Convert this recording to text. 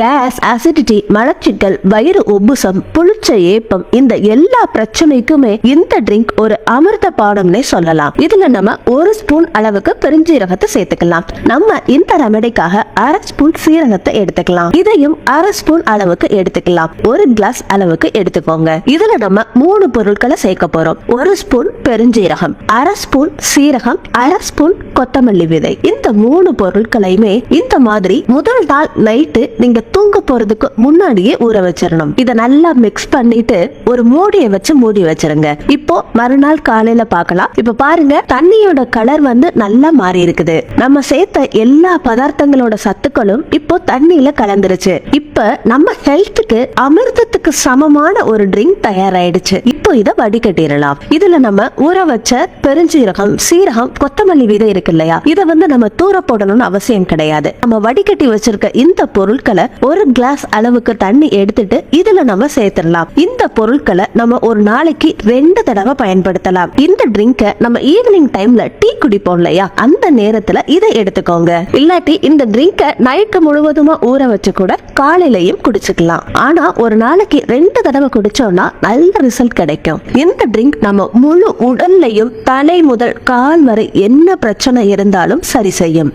Case, acidity, மலச்சிக்கல், வயிறு உப்புசம், புளிச்ச ஏப்பம், இந்த எல்லா பிரச்சனைக்குமே இந்த ட்ரிங்க் ஒரு அமிர்த பானம்னே சொல்லலாம். இதுல நம்ம 1 ஸ்பூன் அளவுக்கு பெருஞ்சீரகத்தை சேர்த்துக்கலாம். நம்ம இந்த ரெமெடிக்காக 1/2 ஸ்பூன் சீரகத்தை எடுத்துக்கலாம். இதையும் 1/2 ஸ்பூன் அளவுக்கு எடுத்துக்கலாம். 1 கிளாஸ் அளவுக்கு எடுத்துக்கோங்க. இதுல நம்ம 3 பொருட்களை சேர்க்க போறோம். 1 ஸ்பூன் பெருஞ்சீரகம், 1/2 ஸ்பூன் சீரகம், 1/2 ஸ்பூன் கொத்தமல்லி விதை. இந்த 3 பொருட்களையுமே இந்த மாதிரி முதல் நாள் நைட்டு நீங்க தூங்க போறதுக்கு முன்னாடியே ஊற வச்சிடணும். இத நல்லா மிக்ஸ் பண்ணிட்டு ஒரு மூடியை வச்சு மூடி வச்சிருங்க. இப்போ மறுநாள் காலையில பார்க்கலாம். இப்ப பாருங்க, தண்ணியோட கலர் வந்து நல்லா மாறி இருக்குது. நம்ம சேர்த்த எல்லா பதார்த்தங்களோட சத்துக்களும் இப்போ தண்ணியில கலந்துருச்சு. இப்ப நம்ம ஹெல்த்துக்கு அமிர்தத்துக்கு சமமான ஒரு ட்ரிங்க் தயாராயிடுச்சு. இப்போ இத வடிகட்டிடலாம். இதுல நம்ம ஊற வச்ச பெருஞ்சீரகம், சீரகம், கொத்தமல்லி விதை இருக்கு இல்லையா, இத வந்து நம்ம தூர போடணும்னு அவசியம் கிடையாது. நம்ம வடிகட்டி வச்சிருக்க இந்த பொருட்களை 1 கிளாஸ் அளவுக்கு தண்ணி எடுத்துட்டு இதுல நம்ம சேர்த்துடலாம். இந்த பொருட்களை நம்ம ஒரு நாளைக்கு 2 தடவை பயன்படுத்தலாம். இந்த ட்ரிங்க நம்ம ஈவினிங் டைம்ல டீ குடிப்போம் இல்லையா, அந்த நேரத்துல இதை எடுத்துக்கோங்க. இல்லாட்டி இந்த ட்ரிங்க நைட்டு முழுவதுமா ஊற வச்சு கூட காலையிலயும் குடிச்சுக்கலாம். ஆனா ஒரு நாளைக்கு 2 தடவை குடிச்சோம்னா நல்ல ரிசல்ட் கிடைக்கும். இந்த ட்ரிங்க் நம்ம முழு உடல்லையும் தலை முதல் கால் வரை என்ன பிரச்சனை இருந்தாலும் சரி செய்யும்.